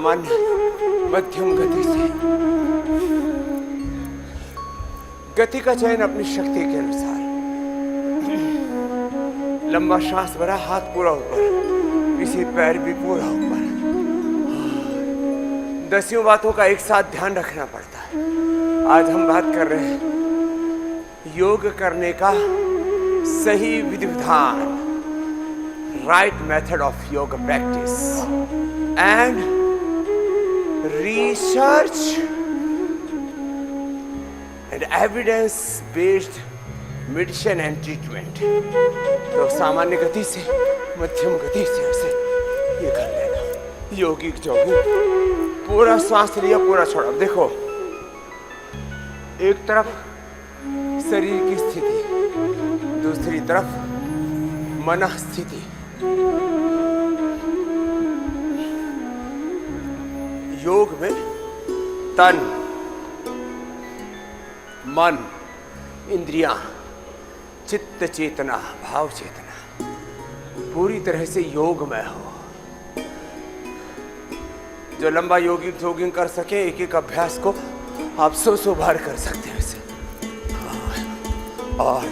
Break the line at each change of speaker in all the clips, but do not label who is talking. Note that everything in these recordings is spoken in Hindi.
सामान्य मध्यम गति से, गति का चयन अपनी शक्ति के अनुसार। लंबा श्वास भरा, हाथ पूरा ऊपर, किसी पैर भी पूरा ऊपर। दसियों बातों का एक साथ ध्यान रखना पड़ता है। आज हम बात कर रहे हैं योग करने का सही विधि विधान, राइट मेथड ऑफ योग practice and research and evidence based medicine and treatment. तो सामान्य गति से, मध्यम गति से ऐसे ये कर लेना, योगिक जॉगिंग। पूरा सांस लिया, पूरा छोड़ा। देखो, एक तरफ शरीर की स्थिति, दूसरी तरफ मन स्थिति। योग में तन, मन, इंद्रियां, चित्त चेतना, भाव चेतना पूरी तरह से योगमय हो। जो लंबा योगिक जॉगिंग कर सके, एक एक अभ्यास को आप 100 बार कर सकते हैं इसे। और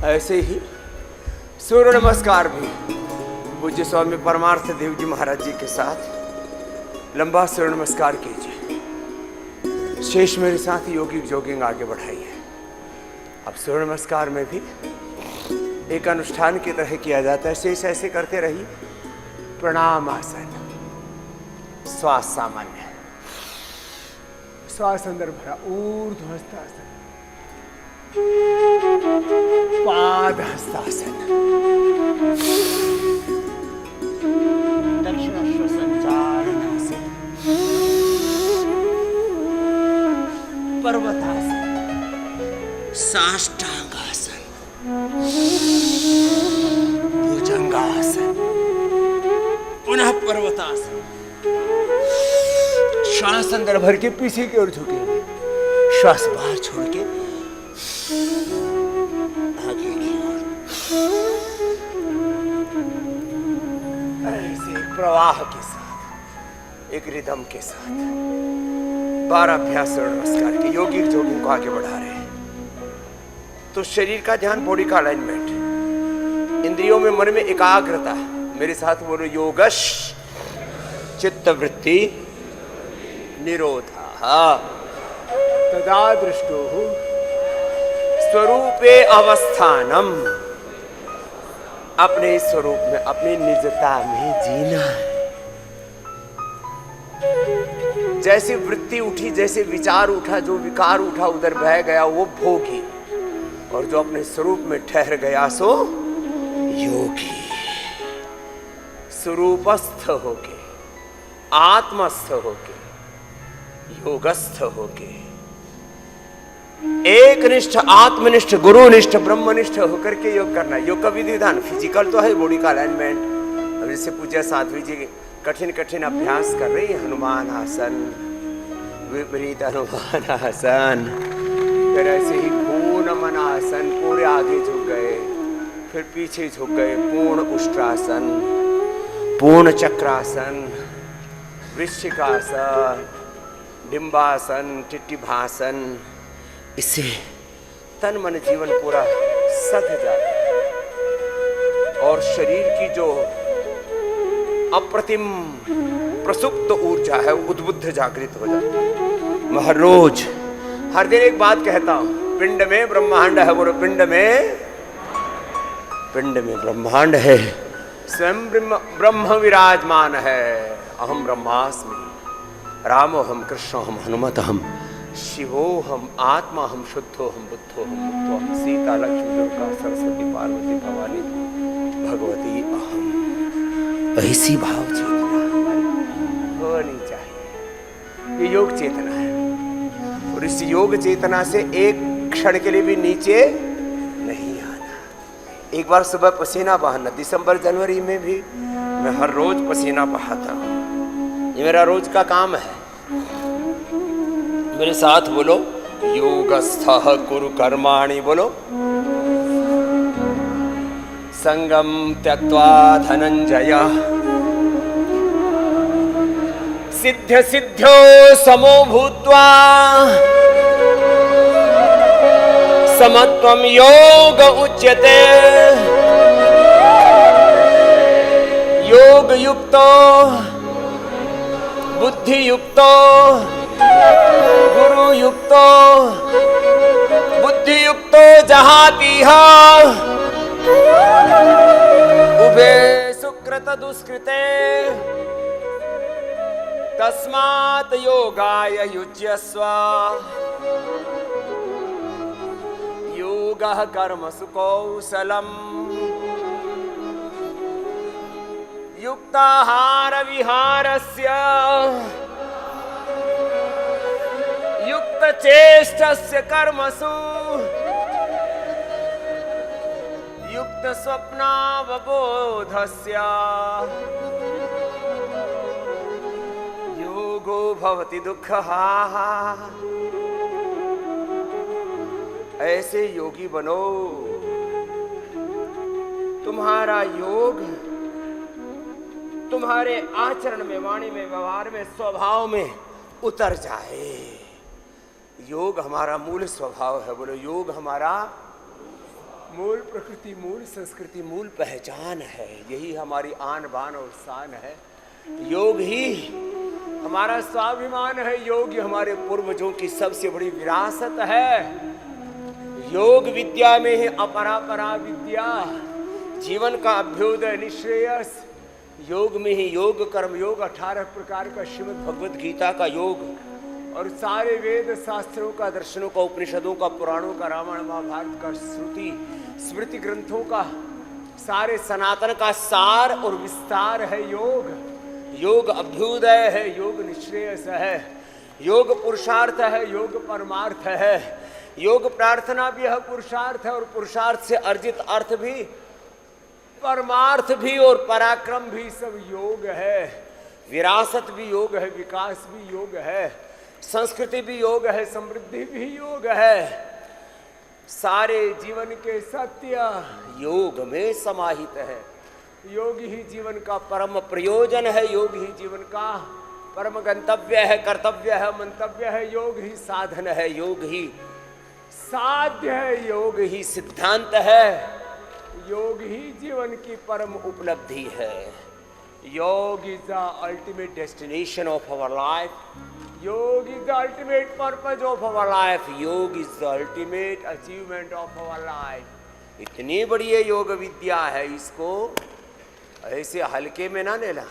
ऐसे ही सूर्य नमस्कार भी पूज्य स्वामी परमार्थ देव जी महाराज जी के साथ लंबा सूर्य नमस्कार कीजिए। शेष मेरे साथ योगिक जॉगिंग आगे बढ़ाइए। अब सूर्य नमस्कार में भी एक अनुष्ठान की तरह किया जाता है। शेष ऐसे करते रहिए। प्रणाम आसन, श्वास सामान्य, श्वास अंदर भरा, ऊर्ध्व हस्तासन, पाद हस्तासन, दक्षिणाश्व संचालनासन, पर्वतासन, साष्टांगासन, भुजंगासन, पुनः पर्वतासन। श्वास अंदर भर के पीछे की ओर झुके, श्वास बाहर छोड़ के आगे की ओर। ऐसे एक प्रवाह के साथ, एक रिदम के साथ 12 अभ्यास सूर्य नमस्कार के योगिक जॉगिंग को आगे बढ़ा रहे हैं। तो शरीर का ध्यान, बॉडी का अलाइनमेंट, इंद्रियों में, मन में एकाग्रता। मेरे साथ बोलो, योगश चित्तवृत्ति निरोधा तदा दृष्टो स्वरूपे अवस्थानम। अपने स्वरूप में, अपनी निजता में जीना है। जैसे वृत्ति उठी, जैसे विचार उठा, जो विकार उठा उधर बह गया वो भोगी, और जो अपने स्वरूप में ठहर गया सो योगी। स्वरूपस्थ होके, आत्मस्थ होके, योगस्थ होके, एक निष्ठ, आत्मनिष्ठ, गुरुनिष्ठ, ब्रह्मनिष्ठ होकर के योग करना। योग का विधि विधान फिजिकल तो है, बॉडी का अलाइनमेंट। अब जैसे पूज्य साध्वी जी कठिन कठिन अभ्यास कर रही है, हनुमान आसन, विपरीत हनुमान आसन, फिर ऐसे ही पूर्ण आसन, पूरे आगे झुक गए, फिर पीछे झुक गए, पूर्ण उष्ट्रासन, पूर्ण चक्रासन, वृश्चिकासन, डिम्बासन, टिट्टिभासन। इससे तन मन जीवन पूरा सध जाता है और शरीर की जो अप्रतिम प्रसुप्त ऊर्जा है वो उद्बुद्ध जागृत हो जाती है। मैं हर रोज, हर दिन एक बात कहता हूं, पिंड में ब्रह्मांड है। बोलो, पिंड में ब्रह्मांड है, स्वयं ब्रह्म विराजमान है। अहम ब्रह्मास्मि, रामो हम, कृष्णो हम, हनुमत हम, शिवो हम, आत्मा हम, शुद्धो हम, बुद्धो हम, मुक्तो हम, सीता लक्ष्मी दुर्गा सरस्वती पार्वती भवानी भगवती अहम। ऐसी भाव चेतना होनी चाहिए। ये योग चेतना है, और इस योग चेतना से एक क्षण के लिए भी नीचे नहीं आना। एक बार सुबह पसीना बहाना। दिसंबर जनवरी में भी मैं हर रोज पसीना बहाता हूँ, ये मेरा रोज का काम है। मेरे साथ बोलो, योगस्थः कुरु कर्माणि। बोलो, संगम त्यक्त्वा धनंजय सिद्ध सिद्ध्यो समो भूत्वा समत्वं योग उच्यते। योग युक्तो बुद्धि युक्तो गुरु युक्तो बुद्धि युक्तो जहातीह उभे सुकृत दुष्कृते तस्मात् योगाय युज्यस्व। योगः कर्मसु कौशलम् युक्ताहार विहारस्य युक्तचेष्टस्य कर्मसु युक्तस्वप्नावबोधस्य योगो भवति दुःखः। ऐसे योगी बनो, तुम्हारा योग तुम्हारे आचरण में, वाणी में, व्यवहार में, स्वभाव में उतर जाए। योग हमारा मूल स्वभाव है। बोलो, योग हमारा मूल प्रकृति, मूल संस्कृति, मूल पहचान है। यही हमारी आन बान और शान है। योग ही हमारा स्वाभिमान है। योग ही हमारे पूर्वजों की सबसे बड़ी विरासत है। योग विद्या में ही अपरापरा विद्या, जीवन का अभ्युदय निश्रेयस। योग में ही योग कर्म योग, 18 प्रकार का श्रीमद् भगवद गीता का योग, और सारे वेद शास्त्रों का, दर्शनों का, उपनिषदों का, पुराणों का, रामायण महाभारत का, श्रुति स्मृति ग्रंथों का, सारे सनातन का सार और विस्तार है योग। योग अभ्युदय है, योग निश्रेयस है, योग पुरुषार्थ है, योग परमार्थ है। योग प्रार्थना भी है, पुरुषार्थ है, और पुरुषार्थ से अर्जित अर्थ भी, परमार्थ भी और पराक्रम भी सब योग है। विरासत भी योग है, विकास भी योग है, संस्कृति भी योग है, समृद्धि भी योग है। सारे जीवन के सत्य योग में समाहित है। योग ही जीवन का परम प्रयोजन है। योग ही जीवन का परम गंतव्य है, कर्तव्य है, मंतव्य है। योग ही साधन है, योग ही साध्य है, योग ही सिद्धांत है, योग ही जीवन की परम उपलब्धि है। Yoga is the ultimate destination of our life. Yoga is the ultimate purpose of our life. Yoga is the ultimate achievement of our life. इतनी बड़ी ये योग विद्या है, इसको ऐसे हल्के में ना लेना।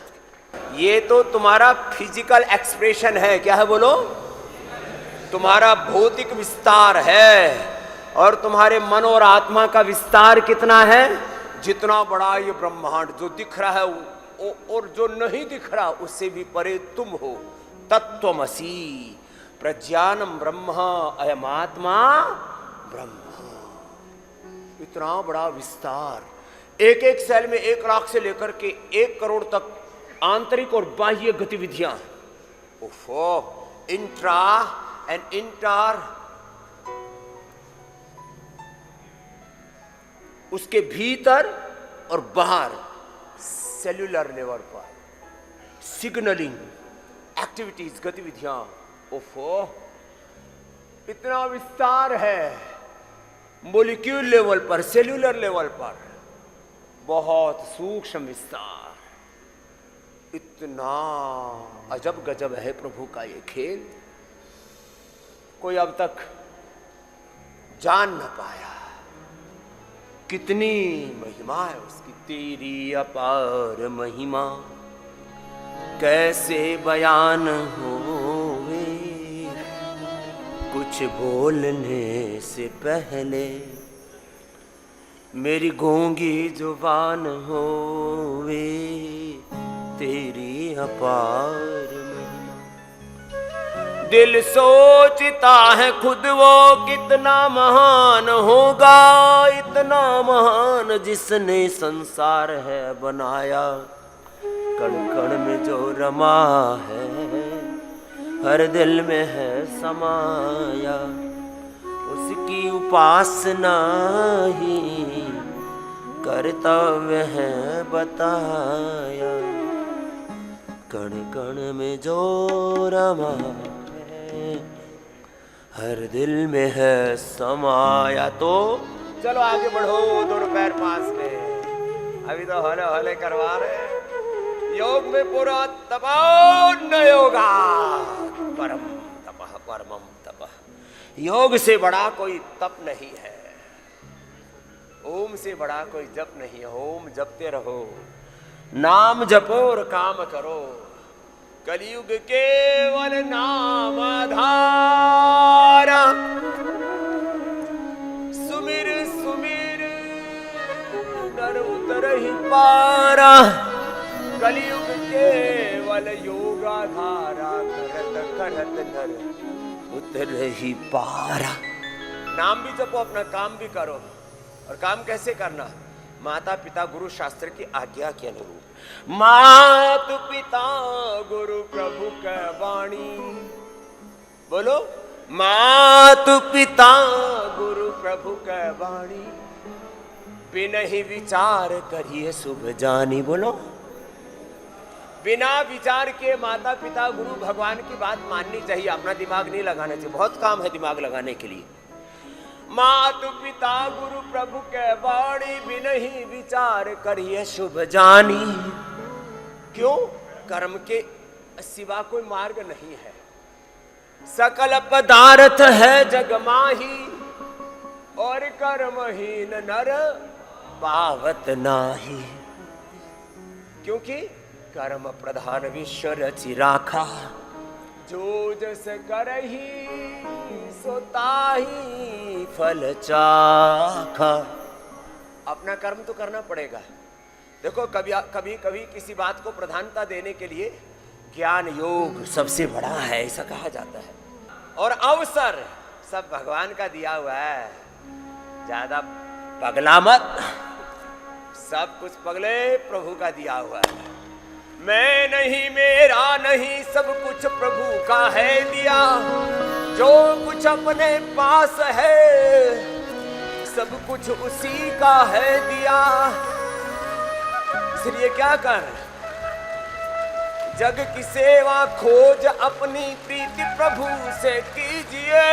ये तो तुम्हारा फिजिकल एक्सप्रेशन है। क्या है बोलो? तुम्हारा भौतिक विस्तार है। और तुम्हारे मन और आत्मा का विस्तार कितना है? जितना बड़ा ये ब्रह्मांड जो दिख रहा है और जो नहीं दिख रहा उससे भी परे तुम हो। तत्त्वमसि प्रज्ञानम ब्रह्म अयमात्मा ब्रह्म। इतना बड़ा विस्तार, एक एक सेल में 1 लाख से लेकर के 1 करोड़ तक आंतरिक और बाह्य गतिविधियां। इंट्रा एंड इंटर, उसके भीतर और बाहर, सेल्यूलर लेवल पर सिग्नलिंग एक्टिविटीज, गतिविधियां। इतना विस्तार है। मॉलिक्यूल लेवल पर, सेल्यूलर लेवल पर बहुत सूक्ष्म विस्तार। इतना अजब गजब है प्रभु का ये खेल, कोई अब तक जान न पाया। कितनी महिमा है उसकी, तेरी अपार महिमा कैसे बयान होवे। कुछ बोलने से पहले मेरी गूंगी जुबान होवे। तेरी अपार महिमा, दिल सोचता है खुद वो कितना महान होगा। इतना महान जिसने संसार है बनाया। कण कण में जो रमा है हर दिल में है समाया। उसकी उपासना ही कर्तव्य है बताया। कण कण में जो रमा है, हर दिल में है समाया। तो चलो आगे बढ़ो, दोनों पैर पास में। अभी तो हौले हौले करवा रहे। योग में पूरा तपा न योगा परम तपः परमम तपः। योग से बड़ा कोई तप नहीं है, ओम से बड़ा कोई जप नहीं है। ओम जपते रहो, नाम जपो और काम करो। कलयुग केवल नाम आधारा, सुमिर सुमिर नर उतरहि पारा। कलयुग केवल योगाधारा, करत करत नर उतरहि पारा। नाम भी जपो, अपना काम भी करो। और काम कैसे करना? माता पिता गुरु शास्त्र की आज्ञा के अनुरूप। मात पिता गुरु प्रभु का वाणी, बोलो मात पिता गुरु प्रभु का वाणी। बिना ही विचार करिए शुभ जानी, बोलो बिना विचार के माता पिता गुरु भगवान की बात माननी चाहिए, अपना दिमाग नहीं लगाना चाहिए। बहुत काम है दिमाग लगाने के लिए। मात पिता गुरु प्रभु के वाणी, बिन ही विचार करिए शुभ जानी। क्यों? कर्म के सिवा कोई मार्ग नहीं है। सकल पदार्थ है जग माही, और कर्महीन नर पावत नाही। क्योंकि कर्म प्रधान विश्व रचि राखा, जो जस करही सो ताही फल चाखा। अपना कर्म तो करना पड़ेगा। देखो कभी कभी किसी बात को प्रधानता देने के लिए ज्ञान योग सबसे बड़ा है, ऐसा कहा जाता है। और अवसर सब भगवान का दिया हुआ है, ज्यादा पगला मत। सब कुछ पगले प्रभु का दिया हुआ है। मैं नहीं मेरा नहीं, सब कुछ प्रभु का है दिया। जो कुछ अपने पास है, सब कुछ उसी का है दिया। इसलिए क्या कर, जग की सेवा खोज अपनी प्रीति प्रभु से कीजिए।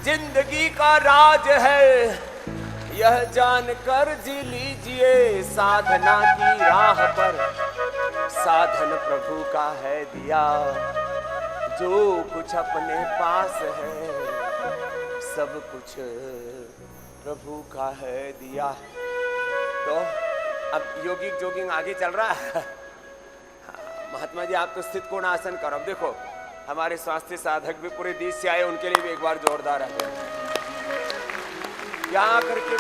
जिंदगी का राज है यह जानकर जी लीजिए। साधना की राह पर साधन प्रभु का है दिया। जो कुछ अपने पास है, सब कुछ प्रभु का है दिया। तो अब योगिक जोगिंग आगे चल रहा है। महात्मा जी आप तो स्थित कोण आसन करो। अब देखो हमारे स्वास्थ्य साधक भी पूरे देश से आए, उनके लिए भी एक बार जोरदार है। यहाँ करके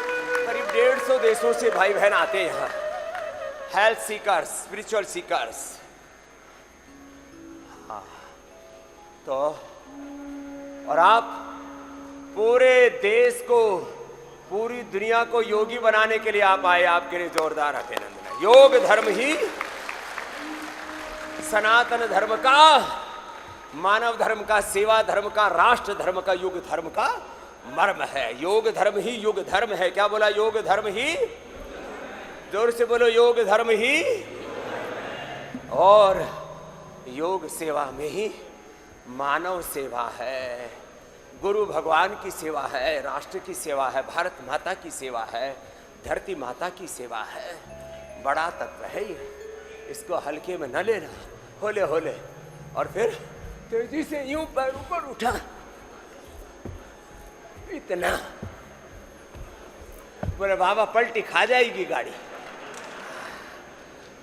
करीब 150 देशों से भाई बहन आते हैं यहाँ, हेल्थ सीकर्स, स्पिरिचुअल सीकर्स। तो और आप पूरे देश को, पूरी दुनिया को योगी बनाने के लिए आप आए। आपके लिए जोरदार अभिनंदन। योग धर्म ही सनातन धर्म का, मानव धर्म का, सेवा धर्म का, राष्ट्र धर्म का, युग धर्म का मर्म है। योग धर्म ही युग धर्म है। क्या बोला? योग धर्म ही। जोर से बोलो, योग धर्म ही। और योग सेवा में ही मानव सेवा है, गुरु भगवान की सेवा है, राष्ट्र की सेवा है, भारत माता की सेवा है, धरती माता की सेवा है। बड़ा तत्व है ये, इसको हल्के में न लेना। होले होले और फिर तेजी से यूं पैर ऊपर उठा, इतना। बोले बाबा पलटी खा जाएगी गाड़ी।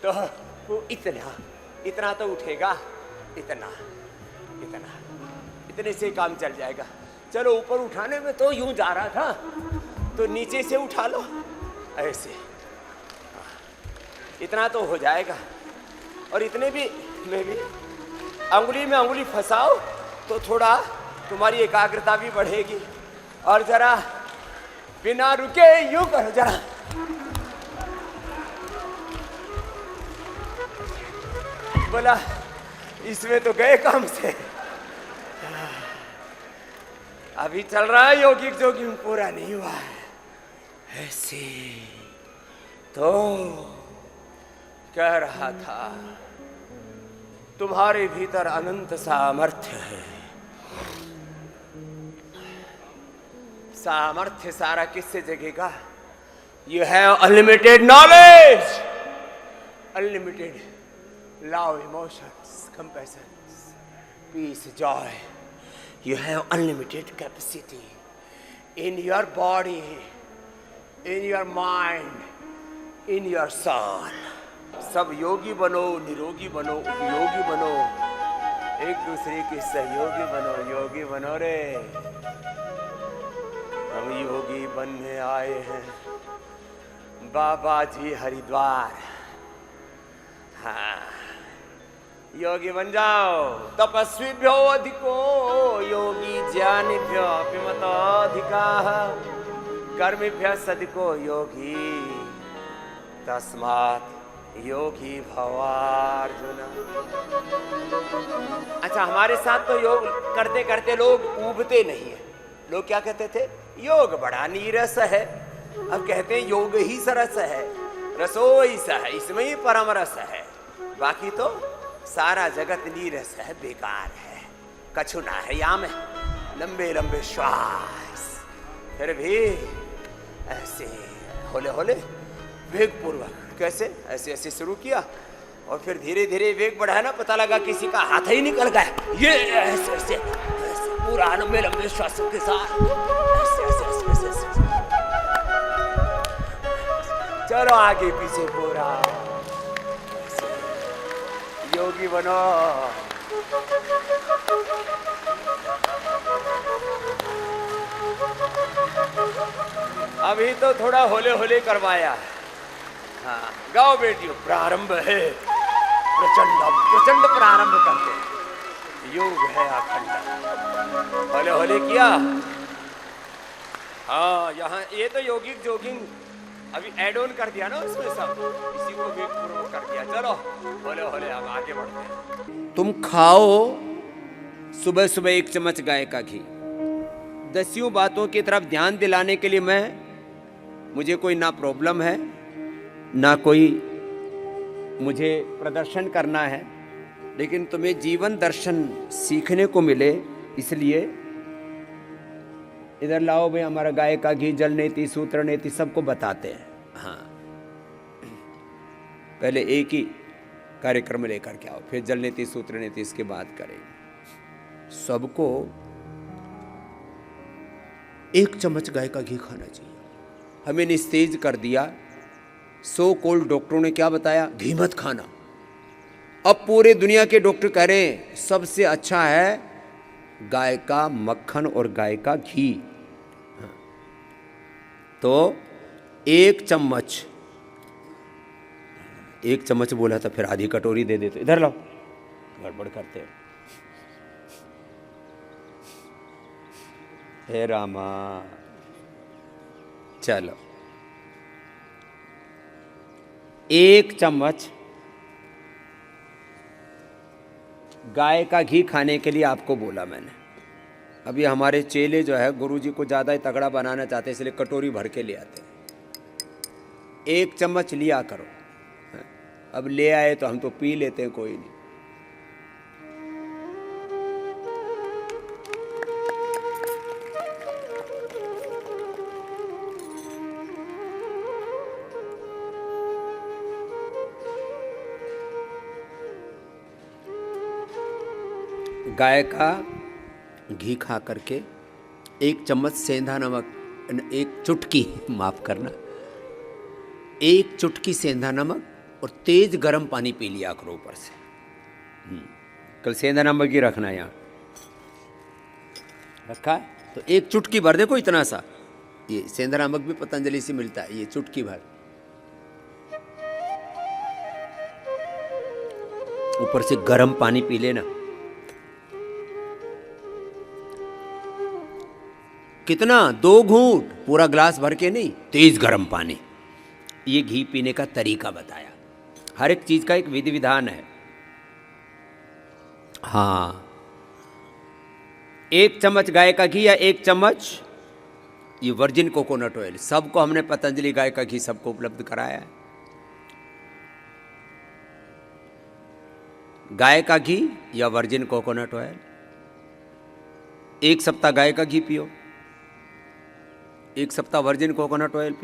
तो वो इतना तो उठेगा, इतना इतने से काम चल जाएगा। चलो ऊपर उठाने में तो यूं जा रहा था, तो नीचे से उठा लो ऐसे, इतना तो हो जाएगा। और इतने भी में भी अंगुली में अंगुली फंसाओ तो थोड़ा तुम्हारी एकाग्रता भी बढ़ेगी। और जरा बिना रुके यूं करो जरा, बोला इसमें तो गए काम से। अभी चल रहा है योगिक जोगिंग, पूरा नहीं हुआ है। ऐसे तो कह रहा था तुम्हारे भीतर अनंत सामर्थ्य है। सामर्थ्य सारा किससे जगेगा? You have unlimited knowledge, unlimited love, emotions, compassion, peace, joy. You have unlimited capacity in your body, in your mind, in your soul. सब योगी बनो, निरोगी बनो, उपयोगी बनो, एक दूसरे के सहयोगी बनो। योगी बनो रे, हम योगी बनने आए हैं बाबा जी हरिद्वार। हाँ, योगी बन जाओ। तपस्वीभ्यो अधिको योगी ज्ञानिभ्यो पिमतोऽधिकाः कर्मिभ्यः सधिको योगी तस्मात् योगी भवार्जुन। अच्छा, हमारे साथ तो योग करते करते लोग ऊबते नहीं है। लोग क्या कहते थे? योग बड़ा नीरस है। अब कहते हैं योग ही सरस है, रसोई सा है, इसमें ही परम रस है। बाकी तो सारा जगत नीरस है, बेकार है, कछु ना है। यहाँ में लंबे लंबे श्वास, फिर भी ऐसे होले होले वेग पूर्वक। कैसे? ऐसे ऐसे शुरू किया और फिर धीरे धीरे वेग बढ़ाया ना, पता लगा किसी का हाथ ही निकल गया। ये ऐसे ऐसे, ऐसे पूरा लंबे लंबे श्वासों के साथ ऐसे ऐसे ऐसे ऐसे, ऐसे। चलो आगे पीछे पूरा योगी बनो। अभी तो थोड़ा होले होले करवाया। हाँ, गाओ बेटियों, प्रारंभ है प्रचंड, प्रचंड प्रारंभ करते। योग है अखंड। होले होले किया। हाँ, यहाँ ये तो योगिक जोगिंग अभी एड ऑन कर दिया ना उसमें सब, इसी को भी पूर्ण कर दिया। चलो होले होले अब आगे बढ़ते हैं। तुम खाओ सुबह सुबह 1 चम्मच गाय का घी। 10 बातों की तरफ ध्यान दिलाने के लिए मुझे कोई ना प्रॉब्लम है, ना कोई मुझे प्रदर्शन करना है, लेकिन तुम्हें जीवन दर्शन सीखने को मिले, इसलिए इधर लाओ भाई। हमारा गाय का घी, जल नीति, सूत्र नीति सबको बताते हैं। हाँ, पहले एक ही कार्यक्रम लेकर के आओ, फिर जल नीति, सूत्र नीति इसके बाद करेंगे। सबको 1 चम्मच गाय का घी खाना चाहिए। हमें निस्तेज कर दिया। सो कॉल्ड डॉक्टरों ने क्या बताया? घी मत खाना। अब पूरे दुनिया के डॉक्टर कह रहे हैं सबसे अच्छा है गाय का मक्खन और गाय का घी। तो 1 चम्मच, 1 चम्मच बोला था, फिर आधी कटोरी दे देते। इधर लाओ, गड़बड़ करते हैं। हे रामा, चलो 1 चम्मच गाय का घी खाने के लिए आपको बोला मैंने। अभी हमारे चेले जो है गुरुजी को ज़्यादा ही तगड़ा बनाना चाहते हैं, इसलिए कटोरी भर के ले आते हैं। 1 चम्मच लिया करो। अब ले आए तो हम तो पी लेते हैं, कोई नहीं। गाय का घी खा करके 1 चम्मच सेंधा नमक, 1 चुटकी, माफ करना, 1 चुटकी सेंधा नमक और तेज गर्म पानी पी लिया करो ऊपर से। कल सेंधा नमक ही रखना है, यहाँ रखा है तो 1 चुटकी भर, देखो इतना सा। ये सेंधा नमक भी पतंजलि से मिलता है, ये चुटकी भर ऊपर से गर्म पानी पी लेना। कितना? 2 घूंट, पूरा ग्लास भर के नहीं, तेज गर्म पानी। ये घी पीने का तरीका बताया। हर एक चीज का एक विधि विधान है। हाँ, 1 चम्मच गाय का घी या 1 चम्मच ये वर्जिन कोकोनट ऑयल, सबको हमने पतंजलि गाय का घी सबको उपलब्ध कराया है। गाय का घी या वर्जिन कोकोनट ऑयल। 1 सप्ताह गाय का घी पियो, 1 सप्ताह वर्जिन कोकोनट ऑयल पियो।